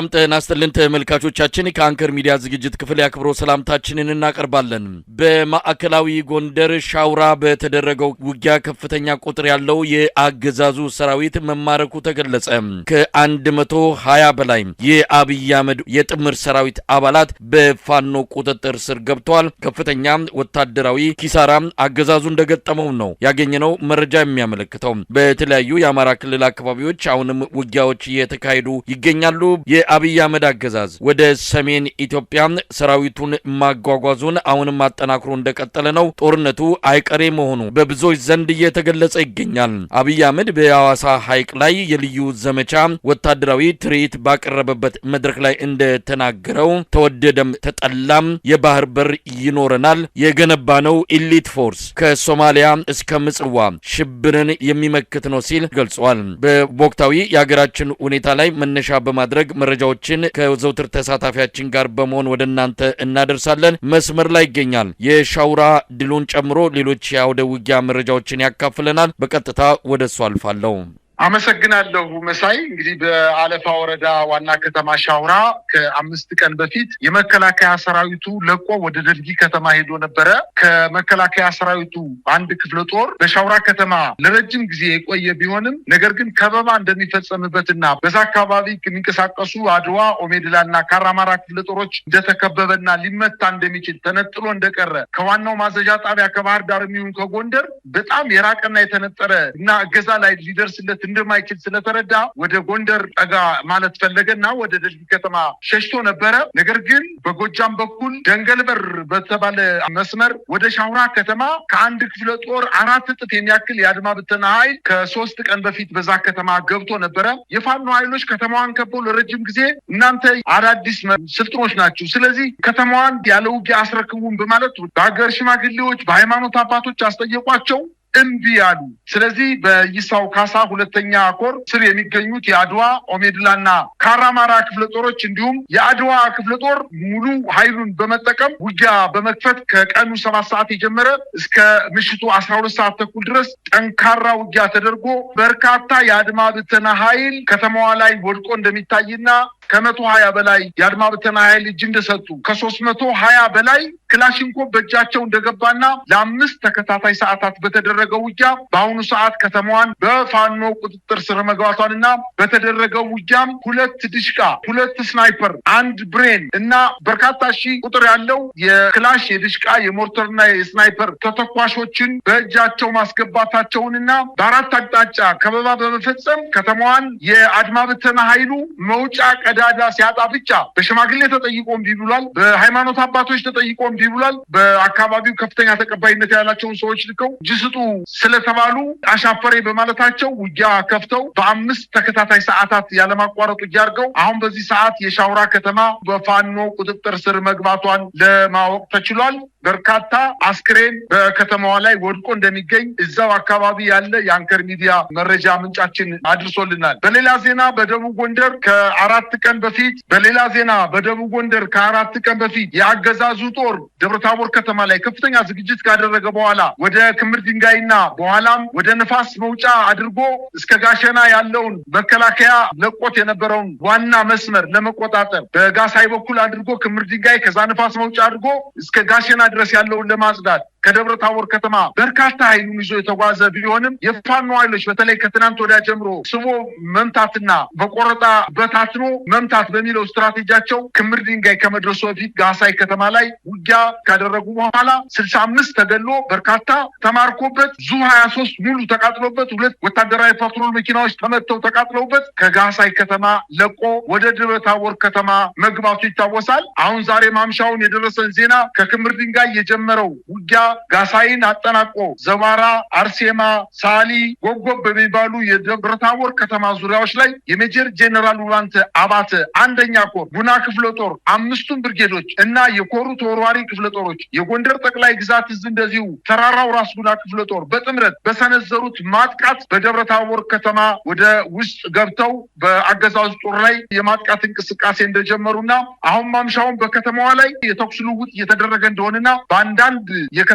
ጤና ይስጥልን ተመልካቾቻችን ከአንከር ሚዲያ ዝግጅት ክፍል ያክብሮ ሰላምታችንን እናቀርባለን። በማዕከላዊ ጎንደር ሻውራ በተደረገው ውጊያ ከፍተኛ ቁጥር ያለው የአገዛዙ ሰራዊት መማረኩ ተገለጸ። ከ120 በላይ የአብይ አህመድ የጥምር ሰራዊት አባላት በፋኖ ቁጥጥር ስር ገብተዋል። ከፍተኛ ወታደራዊ ኪሳራ አገዛዙ እንደገጠመው ነው ያገኘነው መረጃ የሚያመለክተው። በተለያዩ የአማራ ክልል አካባቢዎች አሁንም ውጊያዎች እየተካሄዱ ይገኛሉ። የአብይ አህመድ አገዛዝ ወደ ሰሜን ኢትዮጵያ ሰራዊቱን ማጓጓዙን አሁንም አጠናክሮ እንደቀጠለ ነው። ጦርነቱ አይቀሬ መሆኑ በብዙዎች ዘንድ እየተገለጸ ይገኛል። አብይ አህመድ በሐዋሳ ሐይቅ ላይ የልዩ ዘመቻ ወታደራዊ ትርኢት ባቀረበበት መድረክ ላይ እንደተናገረው ተወደደም ተጠላም የባህር በር ይኖረናል፣ የገነባነው ኢሊት ፎርስ ከሶማሊያ እስከ ምጽዋ ሽብርን የሚመክት ነው ሲል ገልጿል። በወቅታዊ የሀገራችን ሁኔታ ላይ መነሻ በማድረግ መረጃዎችን ከዘውትር ተሳታፊያችን ጋር በመሆን ወደ እናንተ እናደርሳለን። መስመር ላይ ይገኛል። የሻውራ ድሉን ጨምሮ ሌሎች የአውደ ውጊያ መረጃዎችን ያካፍለናል። በቀጥታ ወደሱ አልፋለሁ። አመሰግናለሁ መሳይ። እንግዲህ በአለፋ ወረዳ ዋና ከተማ ሻውራ ከ5 ቀን በፊት የመከላከያ ሰራዊቱ ለቆ ወደ ደልጊ ከተማ ሄዶ ነበረ። ከመከላከያ ሰራዊቱ አንድ ክፍለ ጦር በሻውራ ከተማ ለረጅም ጊዜ የቆየ ቢሆንም ነገር ግን ከበባ እንደሚፈጸምበትና በዛ አካባቢ የሚንቀሳቀሱ አድዋ፣ ኦሜድላና ካራማራ ክፍለ ጦሮች እንደተከበበና ሊመታ እንደሚችል ተነጥሎ እንደቀረ ከዋናው ማዘዣ ጣቢያ ከባህር ዳር የሚሆን ከጎንደር በጣም የራቀና የተነጠረ እና እገዛ ላይ ሊደርስለት እንደማይችል ስለተረዳ ወደ ጎንደር ጠጋ ማለት ፈለገና ወደ ደልጊ ከተማ ሸሽቶ ነበረ። ነገር ግን በጎጃም በኩል ደንገልበር በተባለ መስመር ወደ ሻውራ ከተማ ከአንድ ክፍለ ጦር 4 እጥፍ የሚያክል የአድማ ብተና ኃይል ከ3 ቀን በፊት በዛ ከተማ ገብቶ ነበረ። የፋኖ ኃይሎች ከተማዋን ከበው ለረጅም ጊዜ እናንተ አዳዲስ ስልጥኖች ናችሁ፣ ስለዚህ ከተማዋን ያለ ውጊያ አስረክቡን በማለት በሀገር ሽማግሌዎች በሃይማኖት አባቶች አስጠየቋቸው። እምቢ ያሉ። ስለዚህ በይሳው ካሳ 2ኛ ኮር ስር የሚገኙት የአድዋ፣ ኦሜድላና ካራማራ ክፍለ ጦሮች እንዲሁም የአድዋ ክፍለ ጦር ሙሉ ኃይሉን በመጠቀም ውጊያ በመክፈት ከቀኑ 7 ሰዓት የጀመረ እስከ ምሽቱ 12 ሰዓት ተኩል ድረስ ጠንካራ ውጊያ ተደርጎ በርካታ የአድማ ብተና ኃይል ከተማዋ ላይ ወድቆ እንደሚታይና ከ120 በላይ የአድማ ብተና ኃይል እጅ እንደሰጡ ከ320 በላይ ክላሽንኮቭ በእጃቸው እንደገባና ለ5 ተከታታይ ሰዓታት በተደረገው ውጊያ በአሁኑ ሰዓት ከተማዋን በፋኖ ቁጥጥር ስር መግባቷንና በተደረገው ውጊያም 2 ድሽቃ፣ 2 ስናይፐር፣ 1 ብሬን እና በርካታ ሺህ ቁጥር ያለው የክላሽ፣ የድሽቃ፣ የሞርተርና የስናይፐር ተተኳሾችን በእጃቸው ማስገባታቸውንና በ4 አቅጣጫ ከበባ በመፈጸም ከተማዋን የአድማ ብተና ኃይሉ መውጫ ቀዳዳ ሲያጣ ብቻ በሽማግሌ ተጠይቆ እምቢ ብሏል። በሃይማኖት አባቶች ተጠይቆ እምቢ ብሏል። በአካባቢው ከፍተኛ ተቀባይነት ያላቸውን ሰዎች ልከው ጅስጡ ስለተባሉ አሻፈሬ በማለታቸው ውጊያ ከፍተው በ5 ተከታታይ ሰዓታት ያለማቋረጥ ውጊያ አድርገው አሁን በዚህ ሰዓት የሻውራ ከተማ በፋኖ ቁጥጥር ስር መግባቷን ለማወቅ ተችሏል። በርካታ አስክሬን በከተማዋ ላይ ወድቆ እንደሚገኝ እዛው አካባቢ ያለ የአንከር ሚዲያ መረጃ ምንጫችን አድርሶልናል። በሌላ ዜና በደቡብ ጎንደር ከ4 ቀን በፊት የአገዛዙ ጦር ደብረታቦር ከተማ ላይ ከፍተኛ ዝግጅት ካደረገ በኋላ ወደ ክምር ድንጋይና በኋላም ወደ ንፋስ መውጫ አድርጎ እስከ ጋሸና ያለውን መከላከያ ለቆት የነበረውን ዋና መስመር ለመቆጣጠር በጋሳይ በኩል አድርጎ ክምር ድንጋይ ከዛ ንፋስ መውጫ አድርጎ እስከ ጋሸና ድረስ ያለውን ለማጽዳት ከደብረታቦር ከተማ በርካታ ኃይሉን ይዞ የተጓዘ ቢሆንም የፋኖ ኃይሎች በተለይ ከትናንት ወዲያ ጀምሮ ስቦ መምታትና በቆረጣ በታትኖ መምታት በሚለው ስትራቴጂያቸው ክምር ድንጋይ ከመድረሱ በፊት ጋሳይ ከተማ ላይ ውጊያ ካደረጉ በኋላ 65 ተገሎ በርካታ ተማርኮበት ዙ 23 ሙሉ ተቃጥሎበት 2 ወታደራዊ ፓትሮል መኪናዎች ተመተው ተቃጥለውበት ከጋሳይ ከተማ ለቆ ወደ ደብረታቦር ከተማ መግባቱ ይታወሳል። አሁን ዛሬ ማምሻውን የደረሰን ዜና ከክምር ድንጋይ የጀመረው ውጊያ ጋሳይን አጠናቆ ዘባራ፣ አርሴማ፣ ሳሊ፣ ጎጎብ በሚባሉ የደብረታቦር ከተማ ዙሪያዎች ላይ የሜጀር ጄኔራል ውባንተ አባተ 1ኛ ኮር ጉና ክፍለ ጦር 5ቱም ብርጌዶች እና የኮሩ ተወርዋሪ ክፍለ ጦሮች የጎንደር ጠቅላይ ግዛት ህዝብ እንደዚሁ ተራራው ራስ ጉና ክፍለ ጦር በጥምረት በሰነዘሩት ማጥቃት በደብረታቦር ከተማ ወደ ውስጥ ገብተው በአገዛዙ ጦር ላይ የማጥቃት እንቅስቃሴ እንደጀመሩና አሁን ማምሻውን በከተማዋ ላይ የተኩስ ልውውጥ እየተደረገ እንደሆነና በአንዳንድ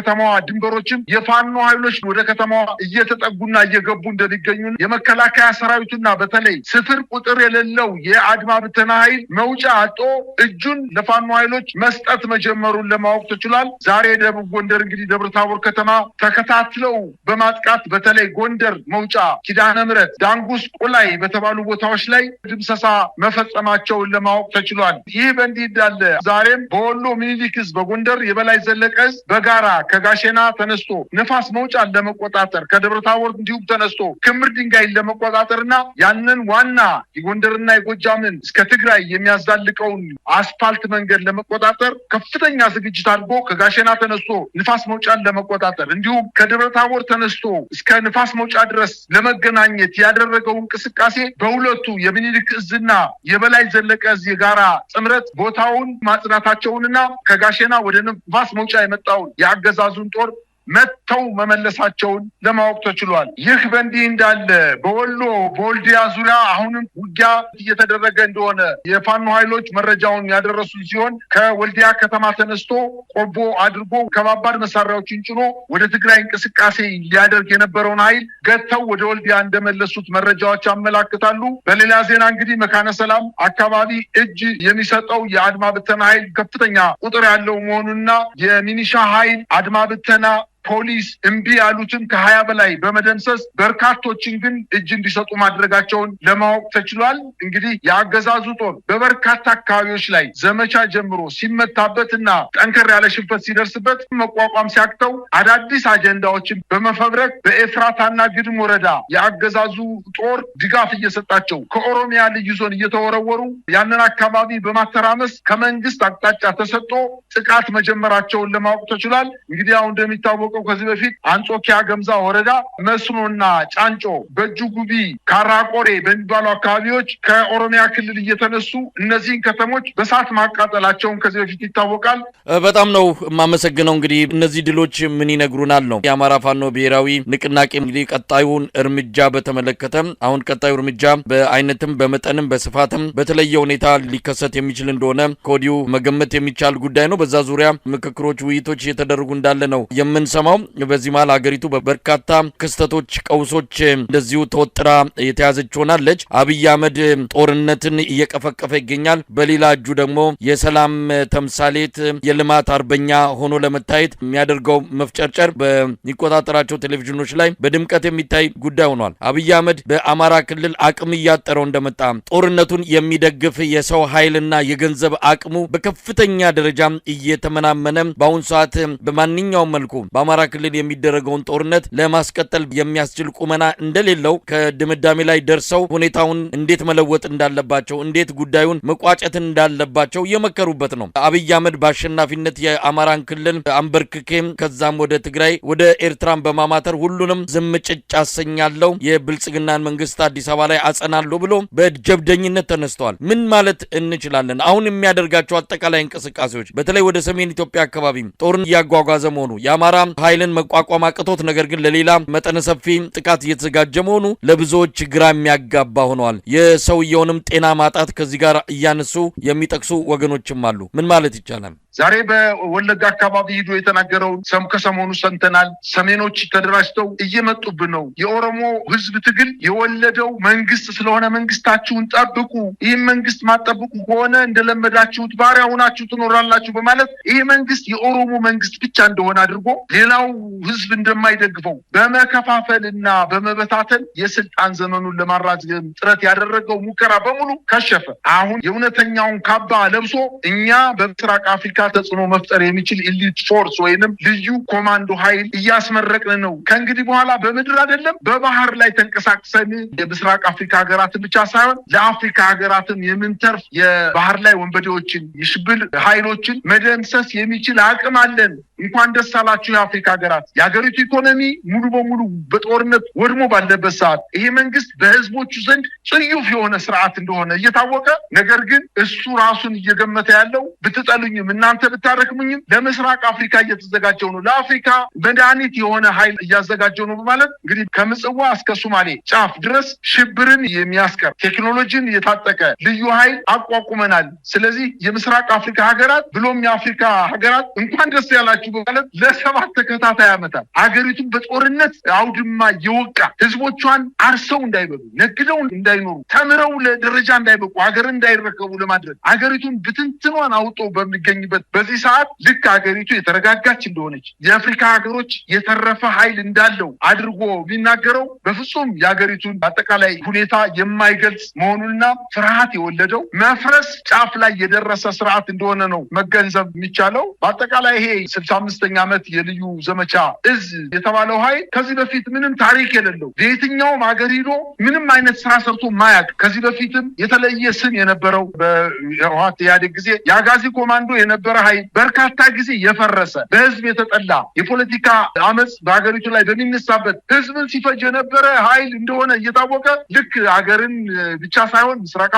የከተማዋ ድንበሮችም የፋኖ ኃይሎች ወደ ከተማዋ እየተጠጉና እየገቡ እንደሚገኙ የመከላከያ ሰራዊቱና በተለይ ስፍር ቁጥር የሌለው የአድማ ብተና ኃይል መውጫ አጦ እጁን ለፋኖ ኃይሎች መስጠት መጀመሩን ለማወቅ ተችሏል። ዛሬ ደቡብ ጎንደር እንግዲህ ደብረታቦር ከተማ ተከታትለው በማጥቃት በተለይ ጎንደር መውጫ፣ ኪዳነ ምሕረት፣ ዳንጉስ፣ ቁላይ በተባሉ ቦታዎች ላይ ድምሰሳ መፈጸማቸውን ለማወቅ ተችሏል። ይህ በእንዲህ እንዳለ ዛሬም በወሎ ሚኒሊክ ዕዝ በጎንደር የበላይ ዘለቀ ዕዝ በጋራ ከጋሸና ተነስቶ ንፋስ መውጫን ለመቆጣጠር ከደብረታቦር እንዲሁም ተነስቶ ክምር ድንጋይን ለመቆጣጠርና ያንን ዋና የጎንደርና የጎጃምን እስከ ትግራይ የሚያዛልቀውን አስፋልት መንገድ ለመቆጣጠር ከፍተኛ ዝግጅት አድርጎ ከጋሸና ተነስቶ ንፋስ መውጫን ለመቆጣጠር እንዲሁም ከደብረታቦር ተነስቶ እስከ ንፋስ መውጫ ድረስ ለመገናኘት ያደረገው እንቅስቃሴ በሁለቱ የሚኒሊክ ዕዝና የበላይ ዘለቀ ዕዝ የጋራ ጥምረት ቦታውን ማጽናታቸውንና ከጋሸና ወደ ንፋስ መውጫ የመጣውን የአገዛዙን ጦር መተው መመለሳቸውን ለማወቅ ተችሏል። ይህ በእንዲህ እንዳለ በወሎ በወልዲያ ዙሪያ አሁንም ውጊያ እየተደረገ እንደሆነ የፋኖ ኃይሎች መረጃውን ያደረሱ ሲሆን ከወልዲያ ከተማ ተነስቶ ቆቦ አድርጎ ከባባድ መሳሪያዎችን ጭኖ ወደ ትግራይ እንቅስቃሴ ሊያደርግ የነበረውን ኃይል ገተው ወደ ወልዲያ እንደመለሱት መረጃዎች ያመላክታሉ። በሌላ ዜና እንግዲህ መካነ ሰላም አካባቢ እጅ የሚሰጠው የአድማ ብተና ኃይል ከፍተኛ ቁጥር ያለው መሆኑና የሚኒሻ ኃይል አድማ ብተና ፖሊስ እምቢ ያሉትን ከ20 በላይ በመደምሰስ በርካቶችን ግን እጅ እንዲሰጡ ማድረጋቸውን ለማወቅ ተችሏል። እንግዲህ የአገዛዙ ጦር በበርካታ አካባቢዎች ላይ ዘመቻ ጀምሮ ሲመታበትና ጠንከር ያለ ሽንፈት ሲደርስበት መቋቋም ሲያቅተው አዳዲስ አጀንዳዎችን በመፈብረክ በኤፍራታና ግድም ወረዳ የአገዛዙ ጦር ድጋፍ እየሰጣቸው ከኦሮሚያ ልዩ ዞን እየተወረወሩ ያንን አካባቢ በማተራመስ ከመንግስት አቅጣጫ ተሰጥቶ ጥቃት መጀመራቸውን ለማወቅ ተችሏል። እንግዲህ አሁን እንደሚታወቀው ከዚህ በፊት አንጾኪያ ገምዛ ወረዳ መስኖና ጫንጮ በእጁጉቢ ካራቆሬ በሚባሉ አካባቢዎች ከኦሮሚያ ክልል እየተነሱ እነዚህን ከተሞች በሳት ማቃጠላቸውን ከዚህ በፊት ይታወቃል። በጣም ነው የማመሰግነው። እንግዲህ እነዚህ ድሎች ምን ይነግሩናል ነው የአማራ ፋኖ ብሔራዊ ንቅናቄ እንግዲህ ቀጣዩን እርምጃ በተመለከተ አሁን ቀጣዩ እርምጃ በአይነትም በመጠንም በስፋትም በተለየ ሁኔታ ሊከሰት የሚችል እንደሆነ ከወዲሁ መገመት የሚቻል ጉዳይ ነው። በዛ ዙሪያ ምክክሮች፣ ውይይቶች እየተደረጉ እንዳለ ነው የምንሰማው። በዚህ መሃል ሀገሪቱ በበርካታ ክስተቶች፣ ቀውሶች እንደዚሁ ተወጥራ የተያዘች ሆናለች። አብይ አህመድ ጦርነትን እየቀፈቀፈ ይገኛል። በሌላ እጁ ደግሞ የሰላም ተምሳሌት የልማት አርበኛ ሆኖ ለመታየት የሚያደርገው መፍጨርጨር በሚቆጣጠራቸው ቴሌቪዥኖች ላይ በድምቀት የሚታይ ጉዳይ ሆኗል። አብይ አህመድ በአማራ ክልል አቅም እያጠረው እንደመጣ ጦርነቱን የሚደግፍ የሰው ኃይልና የገንዘብ አቅሙ በከፍተኛ ደረጃ እየተመናመነ በአሁኑ ሰዓት በማንኛውም መልኩ በአማራ ክልል የሚደረገውን ጦርነት ለማስቀጠል የሚያስችል ቁመና እንደሌለው ከድምዳሜ ላይ ደርሰው ሁኔታውን እንዴት መለወጥ እንዳለባቸው፣ እንዴት ጉዳዩን መቋጨት እንዳለባቸው የመከሩበት ነው። አብይ አህመድ በአሸናፊነት የአማራን ክልል አንበርክኬም ከዛም ወደ ትግራይ ወደ ኤርትራን በማማተር ሁሉንም ዝምጭጭ አሰኛለሁ፣ የብልጽግናን መንግስት አዲስ አበባ ላይ አጸናለሁ ብሎ በጀብደኝነት ተነስተዋል። ምን ማለት እንችላለን? አሁን የሚያደርጋቸው አጠቃላይ እንቅስቃሴዎች በተለይ ወደ ሰሜን ኢትዮጵያ አካባቢ ጦርን እያጓጓዘ መሆኑ የአማራ ኃይልን መቋቋም አቅቶት ነገር ግን ለሌላ መጠነ ሰፊ ጥቃት እየተዘጋጀ መሆኑ ለብዙዎች ግራ የሚያጋባ ሆነዋል። የሰውየውንም ጤና ማጣት ከዚህ ጋር እያነሱ የሚጠቅሱ ወገኖችም አሉ። ምን ማለት ይቻላል? ዛሬ በወለጋ አካባቢ ሄዶ የተናገረውን ከሰሞኑ ሰምተናል። ሰሜኖች ተደራጅተው እየመጡብን ነው። የኦሮሞ ህዝብ ትግል የወለደው መንግስት ስለሆነ መንግስታችሁን ጠብቁ፣ ይህን መንግስት ማጠብቁ ከሆነ እንደለመዳችሁት ባሪያ ሆናችሁ ትኖራላችሁ በማለት ይህ መንግስት የኦሮሞ መንግስት ብቻ እንደሆነ አድርጎ ሌላው ህዝብ እንደማይደግፈው በመከፋፈልና በመበታተን የስልጣን ዘመኑን ለማራዘም ጥረት ያደረገው ሙከራ በሙሉ ከሸፈ። አሁን የእውነተኛውን ካባ ለብሶ እኛ በምስራቅ አፍሪካ ተጽዕኖ መፍጠር የሚችል ኤሊት ፎርስ ወይንም ልዩ ኮማንዶ ኃይል እያስመረቅን ነው። ከእንግዲህ በኋላ በምድር አይደለም በባህር ላይ ተንቀሳቅሰን የምስራቅ አፍሪካ ሀገራትን ብቻ ሳይሆን ለአፍሪካ ሀገራትም የምንተርፍ የባህር ላይ ወንበዴዎችን፣ የሽብር ኃይሎችን መደምሰስ የሚችል አቅም አለን። እንኳን ደስ አላችሁ የአፍሪካ ሀገራት። የሀገሪቱ ኢኮኖሚ ሙሉ በሙሉ በጦርነት ወድሞ ባለበት ሰዓት ይሄ መንግስት በህዝቦቹ ዘንድ ጽዩፍ የሆነ ስርዓት እንደሆነ እየታወቀ ነገር ግን እሱ ራሱን እየገመተ ያለው ብትጠሉኝም እናንተ እናንተ ብታረክሙኝም ለምስራቅ አፍሪካ እየተዘጋጀው ነው፣ ለአፍሪካ መድኃኒት የሆነ ኃይል እያዘጋጀው ነው በማለት እንግዲህ ከምጽዋ እስከ ሶማሌ ጫፍ ድረስ ሽብርን የሚያስቀር ቴክኖሎጂን የታጠቀ ልዩ ኃይል አቋቁመናል። ስለዚህ የምስራቅ አፍሪካ ሀገራት ብሎም የአፍሪካ ሀገራት እንኳን ደስ ያላችሁ በማለት ለ7 ተከታታይ ዓመታት አገሪቱን በጦርነት አውድማ የወቃ ህዝቦቿን አርሰው እንዳይበሉ፣ ነግደው እንዳይኖሩ፣ ተምረው ለደረጃ እንዳይበቁ፣ ሀገር እንዳይረከቡ ለማድረግ አገሪቱን ብትንትኗን አውጦ በሚገኝበት በዚህ ሰዓት ልክ አገሪቱ የተረጋጋች እንደሆነች የአፍሪካ ሀገሮች የተረፈ ኃይል እንዳለው አድርጎ ቢናገረው በፍጹም የሀገሪቱን አጠቃላይ ሁኔታ የማይገልጽ መሆኑንና ፍርሃት የወለደው መፍረስ ጫፍ ላይ የደረሰ ስርዓት እንደሆነ ነው መገንዘብ የሚቻለው። በአጠቃላይ ይሄ 65ኛ ዓመት የልዩ ዘመቻ እዝ የተባለው ኃይል ከዚህ በፊት ምንም ታሪክ የሌለው በየትኛውም ሀገር ሂዶ ምንም አይነት ስራ ሰርቶ ማያውቅ ከዚህ በፊትም የተለየ ስም የነበረው በህወሓት ኢህአዴግ ጊዜ የአጋዚ ኮማንዶ የነበረ ኃይል በርካታ ጊዜ የፈረሰ በህዝብ የተጠላ የፖለቲካ አመፅ በሀገሪቱ ላይ በሚነሳበት ህዝብን ሲፈጅ የነበረ ኃይል እንደሆነ እየታወቀ ልክ ሀገርን ብቻ ሳይሆን ምስራቅ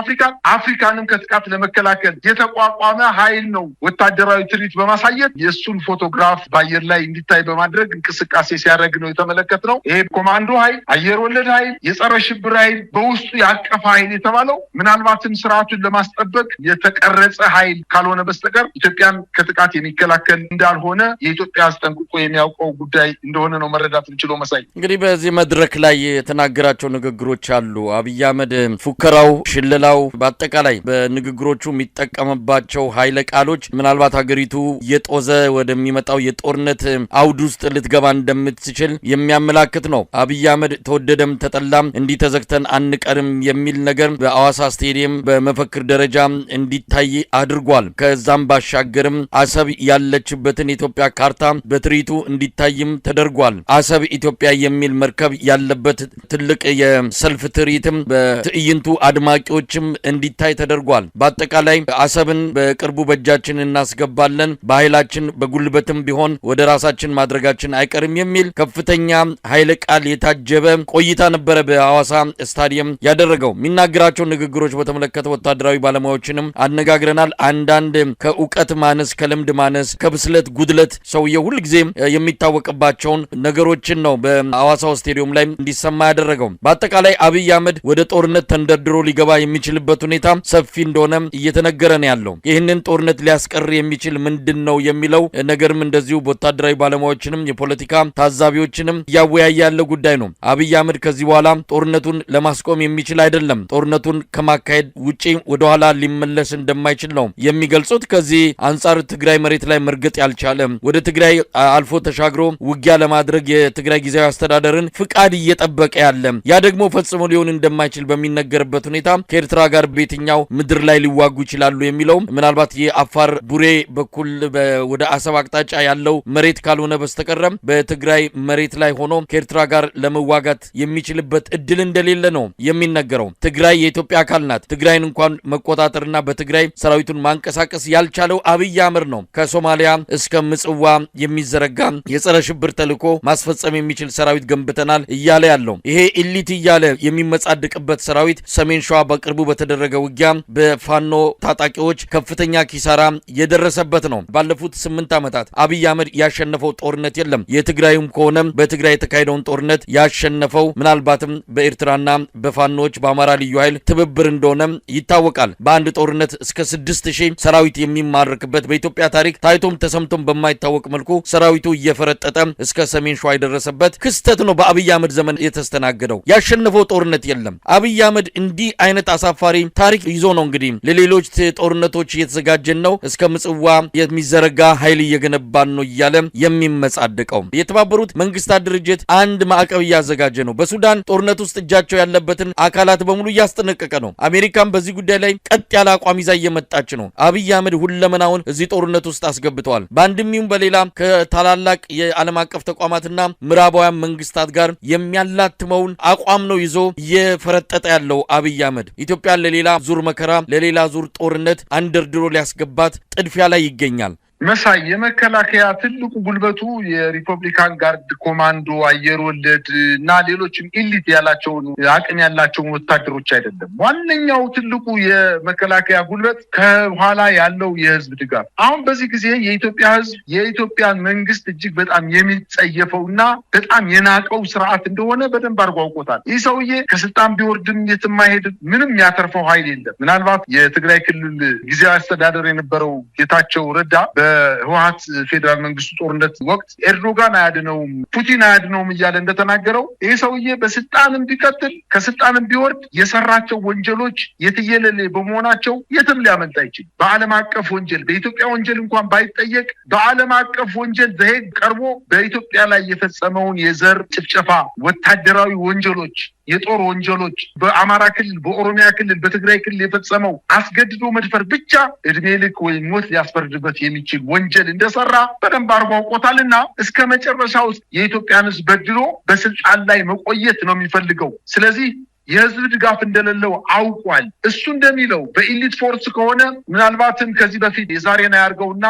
አፍሪካንም ከጥቃት ለመከላከል የተቋቋመ ኃይል ነው። ወታደራዊ ትርኢት በማሳየት የእሱን ፎቶግራፍ በአየር ላይ እንዲታይ በማድረግ እንቅስቃሴ ሲያደርግ ነው የተመለከትነው። ይሄ ኮማንዶ ኃይል አየር ወለድ ኃይል የጸረ ሽብር ኃይል በውስጡ ያቀፈ ኃይል የተባለው ምናልባትም ስርዓቱን ለማስጠበቅ የተቀረጸ ኃይል ካልሆነ በስተቀር ኢትዮጵያን ከጥቃት የሚከላከል እንዳልሆነ የኢትዮጵያ አስጠንቅቆ የሚያውቀው ጉዳይ እንደሆነ ነው መረዳት እንችለው። መሳይ እንግዲህ በዚህ መድረክ ላይ የተናገራቸው ንግግሮች አሉ። አብይ አህመድ ፉከራው፣ ሽለላው፣ በአጠቃላይ በንግግሮቹ የሚጠቀምባቸው ኃይለ ቃሎች ምናልባት ሀገሪቱ እየጦዘ ወደሚመጣው የጦርነት አውድ ውስጥ ልትገባ እንደምትችል የሚያመላክት ነው። አብይ አህመድ ተወደደም ተጠላም እንዲህ ተዘግተን አንቀርም የሚል ነገር በአዋሳ ስቴዲየም በመፈክር ደረጃ እንዲታይ አድርጓል። ከዛም ባሻገርም አሰብ ያለችበትን የኢትዮጵያ ካርታ በትርኢቱ እንዲታይም ተደርጓል። አሰብ ኢትዮጵያ የሚል መርከብ ያለበት ትልቅ የሰልፍ ትርኢትም በትዕይንቱ አድማቂዎችም እንዲታይ ተደርጓል። በአጠቃላይ አሰብን በቅርቡ በእጃችን እናስገባለን፣ በኃይላችን በጉልበትም ቢሆን ወደ ራሳችን ማድረጋችን አይቀርም የሚል ከፍተኛ ኃይለ ቃል የታጀበ ቆይታ ነበረ በሐዋሳ ስታዲየም ያደረገው። የሚናገራቸው ንግግሮች በተመለከተ ወታደራዊ ባለሙያዎችንም አነጋግረናል። አንዳንድ ከእውቀት ማነስ፣ ከልምድ ማነስ፣ ከብስለት ጉድለት ሰውየው ሁልጊዜ የሚታወቅባቸውን ነገሮችን ነው በሐዋሳው ስቴዲየም ላይ እንዲሰማ ያደረገው። በአጠቃላይ አብይ አህመድ ወደ ጦርነት ተንደርድሮ ሊገባ የሚችልበት ሁኔታ ሰፊ እንደሆነ እየተነገረ ነው ያለው። ይህንን ጦርነት ሊያስቀር የሚችል ምንድን ነው የሚለው ነገርም እንደዚሁ ወታደራዊ ባለሙያዎችንም የፖለቲካ ታዛቢዎችንም እያወያየ ያለ ጉዳይ ነው። አብይ አህመድ ከዚህ በኋላ ጦርነቱን ለማስቆም የሚችል አይደለም። ጦርነቱን ከማካሄድ ውጪ ወደኋላ ሊመለስ እንደማይችል ነው የሚገልጹት። ከዚህ አንጻር ትግራይ መሬት ላይ መርገጥ ያልቻለ ወደ ትግራይ አልፎ ተሻግሮ ውጊያ ለማድረግ የትግራይ ጊዜያዊ አስተዳደርን ፍቃድ እየጠበቀ ያለ ያ ደግሞ ፈጽሞ ሊሆን እንደማይችል በሚነገርበት ሁኔታ ከኤርትራ ጋር በየትኛው ምድር ላይ ሊዋጉ ይችላሉ የሚለው ምናልባት የአፋር ቡሬ በኩል ወደ አሰብ አቅጣጫ ያለው መሬት ካልሆነ በስተቀረም በትግራይ መሬት ላይ ሆኖ ከኤርትራ ጋር ለመዋጋት የሚችልበት እድል እንደሌለ ነው የሚነገረው። ትግራይ የኢትዮጵያ አካል ናት። ትግራይን እንኳን መቆጣጠርና በትግራይ ሰራዊቱን ማንቀሳቀስ ያልቻለው አብይ አህመድ ነው። ከሶማሊያ እስከ ምጽዋ የሚዘረጋ የጸረ ሽብር ተልዕኮ ማስፈጸም የሚችል ሰራዊት ገንብተናል እያለ ያለው ይሄ ኢሊት እያለ የሚመጻድቅበት ሰራዊት ሰሜን ሸዋ በቅርቡ በተደረገ ውጊያ በፋኖ ታጣቂዎች ከፍተኛ ኪሳራ የደረሰበት ነው። ባለፉት 8 ዓመታት አብይ አህመድ ያሸነፈው ጦርነት የለም። የትግራይም ከሆነ በትግራይ የተካሄደውን ጦርነት ያሸነፈው ምናልባትም በኤርትራና በፋኖች በአማራ ልዩ ኃይል ትብብር እንደሆነ ይታወቃል። በአንድ ጦርነት እስከ 6000 ሰራዊት የሚማረክበት በኢትዮጵያ ታሪክ ታይቶም ተሰምቶም በማይታወቅ መልኩ ሰራዊቱ እየፈረጠጠ እስከ ሰሜን ሸዋ የደረሰበት ክስተት ነው በአብይ አህመድ ዘመን የተስተናገደው። ያሸነፈው ጦርነት የለም። አብይ አህመድ እንዲህ አይነት አሳፋሪ ታሪክ ይዞ ነው እንግዲህ ለሌሎች ጦርነቶች እየተዘጋጀን ነው፣ እስከ ምጽዋ የሚዘረጋ ኃይል እየገነባን ነው እያለ የሚመጻደቀው። የተባበሩት መንግስታት ድርጅት አንድ ማዕቀብ እያዘጋጀ ነው። በሱዳን ጦርነት ውስጥ እጃቸው ያለበትን አካላት በሙሉ እያስጠነቀቀ ነው። አሜሪካን በዚህ ጉዳይ ላይ ቀጥ ያለ አቋም ይዛ እየመጣች ነው። አብይ አህመድ ሁለመናውን እዚህ ጦርነት ውስጥ አስገብተዋል። በአንድም ይሁን በሌላ ከታላላቅ የዓለም አቀፍ ተቋማትና ምዕራባውያን መንግስታት ጋር የሚያላትመውን አቋም ነው ይዞ እየፈረጠጠ ያለው አብይ አህመድ ኢትዮጵያን ለሌላ ዙር መከራ፣ ለሌላ ዙር ጦርነት አንደርድሮ ሊያስገባት ጥድፊያ ላይ ይገኛል። መሳይ የመከላከያ ትልቁ ጉልበቱ የሪፐብሊካን ጋርድ ኮማንዶ አየር ወለድ እና ሌሎችም ኢሊት ያላቸውን አቅም ያላቸውን ወታደሮች አይደለም። ዋነኛው ትልቁ የመከላከያ ጉልበት ከኋላ ያለው የህዝብ ድጋፍ። አሁን በዚህ ጊዜ የኢትዮጵያ ህዝብ የኢትዮጵያን መንግስት እጅግ በጣም የሚጸየፈውና በጣም የናቀው ስርዓት እንደሆነ በደንብ አድርጎ አውቆታል። ይህ ሰውዬ ከስልጣን ቢወርድም የትም አይሄድም። ምንም ያተርፈው ኃይል የለም። ምናልባት የትግራይ ክልል ጊዜያዊ አስተዳደር የነበረው ጌታቸው ረዳ በህወሓት ፌዴራል መንግስቱ ጦርነት ወቅት ኤርዶጋን አያድነውም ፑቲን አያድነውም እያለ እንደተናገረው ይህ ሰውዬ በስልጣንም ቢቀጥል ከስልጣንም ቢወርድ የሰራቸው ወንጀሎች የትየለሌ በመሆናቸው የትም ሊያመልጥ አይችልም። በዓለም አቀፍ ወንጀል በኢትዮጵያ ወንጀል እንኳን ባይጠየቅ በዓለም አቀፍ ወንጀል በሄግ ቀርቦ በኢትዮጵያ ላይ የፈጸመውን የዘር ጭፍጨፋ፣ ወታደራዊ ወንጀሎች፣ የጦር ወንጀሎች በአማራ ክልል፣ በኦሮሚያ ክልል፣ በትግራይ ክልል የፈጸመው አስገድዶ መድፈር ብቻ እድሜ ልክ ወይም ሞት ሊያስፈርድበት የሚችል ወንጀል እንደሰራ በደንብ አድርጎ አውቆታልና እስከ መጨረሻው የኢትዮጵያን ህዝብ በድሎ በስልጣን ላይ መቆየት ነው የሚፈልገው። ስለዚህ የህዝብ ድጋፍ እንደሌለው አውቋል። እሱ እንደሚለው በኢሊት ፎርስ ከሆነ ምናልባትም ከዚህ በፊት የዛሬና ያርገውና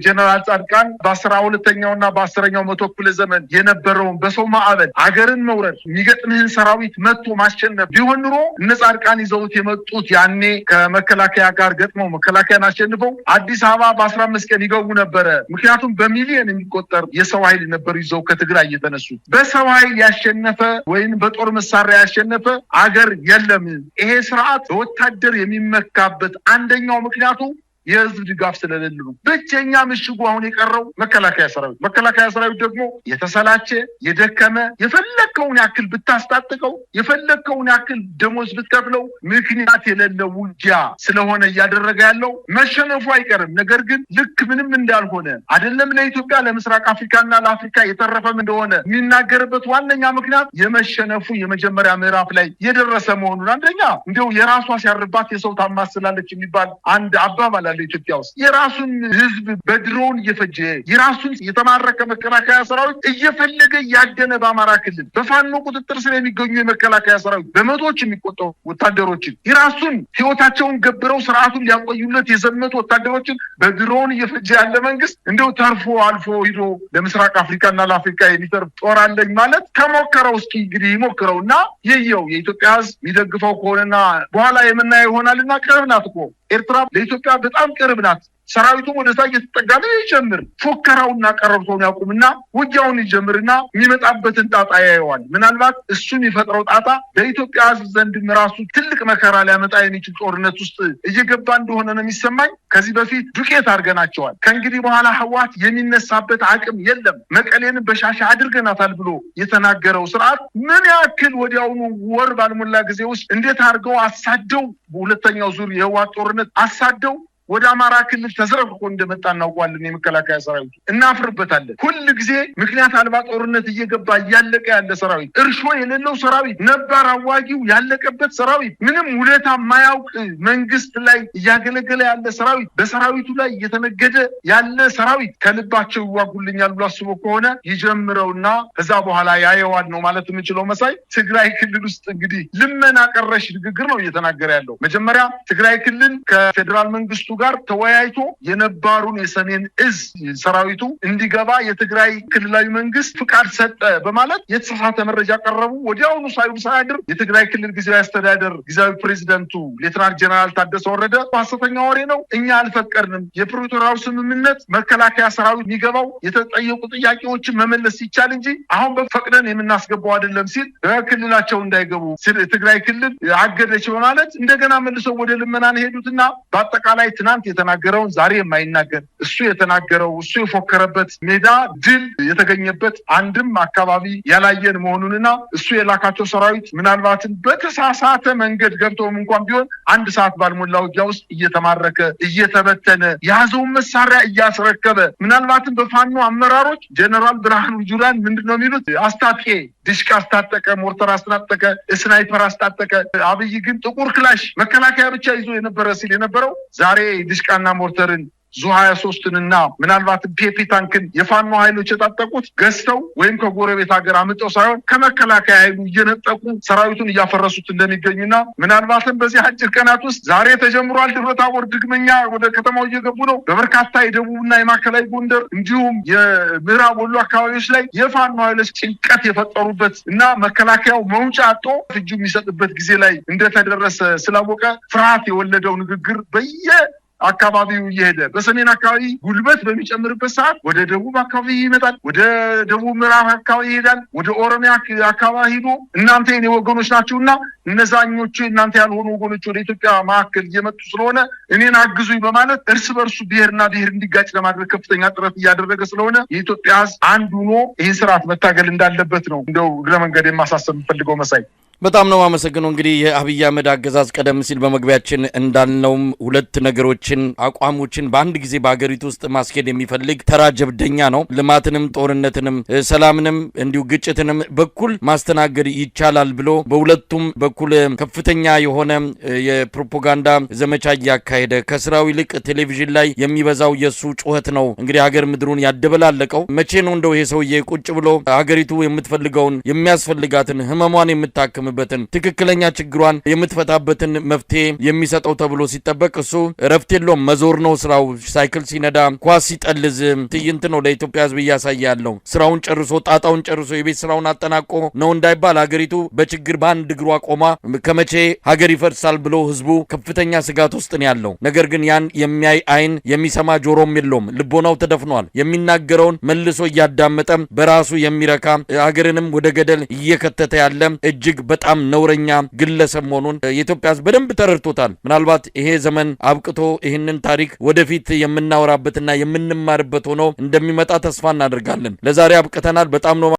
ጀነራል ጻድቃን በ12ኛውና በ10ኛው መቶ ክፍለ ዘመን የነበረውን በሰው ማዕበል አገርን መውረድ የሚገጥምህን ሰራዊት መጥቶ ማሸነፍ ቢሆን ኑሮ እነ ጻድቃን ይዘውት የመጡት ያኔ ከመከላከያ ጋር ገጥመው መከላከያን አሸንፈው አዲስ አበባ በ15 ቀን ይገቡ ነበረ። ምክንያቱም በሚሊዮን የሚቆጠር የሰው ኃይል ነበር ይዘው ከትግራይ እየተነሱ። በሰው ኃይል ያሸነፈ ወይም በጦር መሳሪያ ያሸነፈ አገር የለም። ይሄ ስርዓት በወታደር የሚመካበት አንደኛው ምክንያቱ የህዝብ ድጋፍ ስለሌለ ነው። ብቸኛ ምሽጉ አሁን የቀረው መከላከያ ሰራዊት ደግሞ የተሰላቸ የደከመ የፈለከውን ያክል ብታስታጥቀው የፈለከውን ያክል ደሞዝ ብትከፍለው ምክንያት የሌለው ውጊያ ስለሆነ እያደረገ ያለው መሸነፉ አይቀርም። ነገር ግን ልክ ምንም እንዳልሆነ አይደለም ለኢትዮጵያ ለምስራቅ አፍሪካና ለአፍሪካ የተረፈም እንደሆነ የሚናገርበት ዋነኛ ምክንያት የመሸነፉ የመጀመሪያ ምዕራፍ ላይ የደረሰ መሆኑን አንደኛ እንደው የራሷ ሲያርባት የሰው ታማስላለች የሚባል አንድ አባባል ኢትዮጵያ ውስጥ የራሱን ህዝብ በድሮን እየፈጀ የራሱን የተማረከ መከላከያ ሰራዊት እየፈለገ ያደነ በአማራ ክልል በፋኖ ቁጥጥር ስር የሚገኙ የመከላከያ ሰራዊት በመቶዎች የሚቆጠሩ ወታደሮችን የራሱን ህይወታቸውን ገብረው ስርዓቱን ሊያቆዩለት የዘመቱ ወታደሮችን በድሮን እየፈጀ ያለ መንግስት እንደው ተርፎ አልፎ ሂዶ ለምስራቅ አፍሪካና ለአፍሪካ የሚተርፍ ጦር አለኝ ማለት ከሞከረው እስኪ እንግዲህ ይሞክረውና ይየው የኢትዮጵያ ህዝብ የሚደግፈው ከሆነና በኋላ የምናየው ይሆናልና ቅርብ ናት እኮ ኤርትራ ለኢትዮጵያ በጣም ቅርብ ናት። ሰራዊቱም ወደዛ እየተጠጋ ነው። ይጀምር ፉከራውና ቀረርቶውን ያቁምና ውጊያውን ይጀምርና የሚመጣበትን ጣጣ ያየዋል። ምናልባት እሱን የፈጥረው ጣጣ በኢትዮጵያ ህዝብ ዘንድ ራሱ ትልቅ መከራ ሊያመጣ የሚችል ጦርነት ውስጥ እየገባ እንደሆነ ነው የሚሰማኝ። ከዚህ በፊት ዱቄት አድርገናቸዋል። ከእንግዲህ በኋላ ህወሓት የሚነሳበት አቅም የለም። መቀሌን በሻሻ አድርገናታል ብሎ የተናገረው ስርዓት ምን ያክል ወዲያውኑ ወር ባልሞላ ጊዜ ውስጥ እንዴት አድርገው አሳደው በሁለተኛው ዙር የህወሓት ጦርነት አሳደው ወደ አማራ ክልል ተዘረፍቆ እንደመጣ እናውቃለን። የመከላከያ ሰራዊት እናፍርበታለን። ሁሉ ጊዜ ምክንያት አልባ ጦርነት እየገባ እያለቀ ያለ ሰራዊት፣ እርሾ የሌለው ሰራዊት፣ ነባር አዋጊው ያለቀበት ሰራዊት፣ ምንም ውለታ የማያውቅ መንግስት ላይ እያገለገለ ያለ ሰራዊት፣ በሰራዊቱ ላይ እየተነገደ ያለ ሰራዊት ከልባቸው ይዋጉልኛል ብሎ አስቦ ከሆነ ይጀምረውና ከዛ በኋላ ያየዋል ነው ማለት የምንችለው። መሳይ ትግራይ ክልል ውስጥ እንግዲህ ልመና ቀረሽ ንግግር ነው እየተናገረ ያለው። መጀመሪያ ትግራይ ክልል ከፌዴራል መንግስቱ ጋር ተወያይቶ የነባሩን የሰሜን እዝ ሰራዊቱ እንዲገባ የትግራይ ክልላዊ መንግስት ፍቃድ ሰጠ በማለት የተሳሳተ መረጃ ቀረቡ። ወዲያውኑ ሳያድር የትግራይ ክልል ጊዜያዊ አስተዳደር ጊዜያዊ ፕሬዚደንቱ ሌተናንት ጀነራል ታደሰ ወረደ ሐሰተኛ ወሬ ነው፣ እኛ አልፈቀድንም፣ የፕሪቶሪያው ስምምነት መከላከያ ሰራዊት የሚገባው የተጠየቁ ጥያቄዎችን መመለስ ሲቻል እንጂ አሁን በፈቅደን የምናስገባው አይደለም ሲል በክልላቸው እንዳይገቡ ትግራይ ክልል አገደች በማለት እንደገና መልሰው ወደ ልመናን ሄዱትና በአጠቃላይ ትናንት የተናገረውን ዛሬ የማይናገር እሱ የተናገረው እሱ የፎከረበት ሜዳ ድል የተገኘበት አንድም አካባቢ ያላየን መሆኑንና እሱ የላካቸው ሰራዊት ምናልባትም በተሳሳተ መንገድ ገብተውም እንኳን ቢሆን አንድ ሰዓት ባልሞላ ውጊያ ውስጥ እየተማረከ እየተበተነ የያዘውን መሳሪያ እያስረከበ ምናልባትም በፋኖ አመራሮች ጀነራል ብርሃኑ ጁላን ምንድነው የሚሉት አስታጥቄ ዲሽቃ አስታጠቀ፣ ሞርተር አስታጠቀ፣ ስናይፐር አስታጠቀ። አብይ ግን ጥቁር ክላሽ መከላከያ ብቻ ይዞ የነበረ ሲል የነበረው ዛሬ ዲሽቃና ሞርተርን ዙ-23ና ምናልባት ፔፒ ታንክን የፋኖ ኃይሎች የታጠቁት ገዝተው ወይም ከጎረቤት ሀገር አምጠው ሳይሆን ከመከላከያ ኃይሉ እየነጠቁ ሰራዊቱን እያፈረሱት እንደሚገኙና ምናልባትም በዚህ አጭር ቀናት ውስጥ ዛሬ ተጀምሯል። ደብረታቦር ድግመኛ ወደ ከተማው እየገቡ ነው። በበርካታ የደቡብና የማዕከላዊ ጎንደር እንዲሁም የምዕራብ ወሎ አካባቢዎች ላይ የፋኖ ኃይሎች ጭንቀት የፈጠሩበት እና መከላከያው መውጫ አጦ እጁ የሚሰጥበት ጊዜ ላይ እንደተደረሰ ስላወቀ ፍርሃት የወለደው ንግግር አካባቢው እየሄደ በሰሜን አካባቢ ጉልበት በሚጨምርበት ሰዓት ወደ ደቡብ አካባቢ ይመጣል፣ ወደ ደቡብ ምዕራብ አካባቢ ይሄዳል፣ ወደ ኦሮሚያ አካባቢ ሄዶ እናንተ የኔ ወገኖች ናችሁና እነዛኞቹ እናንተ ያልሆኑ ወገኖች ወደ ኢትዮጵያ ማዕከል እየመጡ ስለሆነ እኔን አግዙኝ በማለት እርስ በርሱ ብሔርና ብሔር እንዲጋጭ ለማድረግ ከፍተኛ ጥረት እያደረገ ስለሆነ የኢትዮጵያ ሕዝብ አንድ ሆኖ ይህን ስርዓት መታገል እንዳለበት ነው እንደው እግረ መንገድ የማሳሰብ የምፈልገው መሳይ። በጣም ነው የማመሰግነው። እንግዲህ የአብይ አህመድ አገዛዝ ቀደም ሲል በመግቢያችን እንዳልነውም ሁለት ነገሮችን አቋሞችን በአንድ ጊዜ በአገሪቱ ውስጥ ማስኬድ የሚፈልግ ተራ ጀብደኛ ነው። ልማትንም ጦርነትንም ሰላምንም እንዲሁ ግጭትንም በኩል ማስተናገድ ይቻላል ብሎ በሁለቱም በኩል ከፍተኛ የሆነ የፕሮፓጋንዳ ዘመቻ እያካሄደ ከስራው ይልቅ ቴሌቪዥን ላይ የሚበዛው የሱ ጩኸት ነው እንግዲህ ሀገር ምድሩን ያደበላለቀው። መቼ ነው እንደው ይሄ ሰውዬ ቁጭ ብሎ ሀገሪቱ የምትፈልገውን የሚያስፈልጋትን ህመሟን የምታክም ትክክለኛ ችግሯን የምትፈታበትን መፍትሄ የሚሰጠው ተብሎ ሲጠበቅ እሱ እረፍት የለውም። መዞር ነው ስራው። ሳይክል ሲነዳ፣ ኳስ ሲጠልዝ ትዕይንት ነው ለኢትዮጵያ ህዝብ እያሳየ ያለው። ስራውን ጨርሶ ጣጣውን ጨርሶ የቤት ስራውን አጠናቆ ነው እንዳይባል ሀገሪቱ በችግር በአንድ እግሯ ቆማ ከመቼ ሀገር ይፈርሳል ብሎ ህዝቡ ከፍተኛ ስጋት ውስጥ ነው ያለው። ነገር ግን ያን የሚያይ አይን የሚሰማ ጆሮም የለውም። ልቦናው ተደፍኗል። የሚናገረውን መልሶ እያዳመጠ በራሱ የሚረካ ሀገርንም ወደ ገደል እየከተተ ያለ እጅግ በጣም ነውረኛ ግለሰብ መሆኑን የኢትዮጵያ ህዝብ በደንብ ተረድቶታል። ምናልባት ይሄ ዘመን አብቅቶ ይህንን ታሪክ ወደፊት የምናወራበትና የምንማርበት ሆኖ እንደሚመጣ ተስፋ እናደርጋለን። ለዛሬ አብቅተናል። በጣም ነው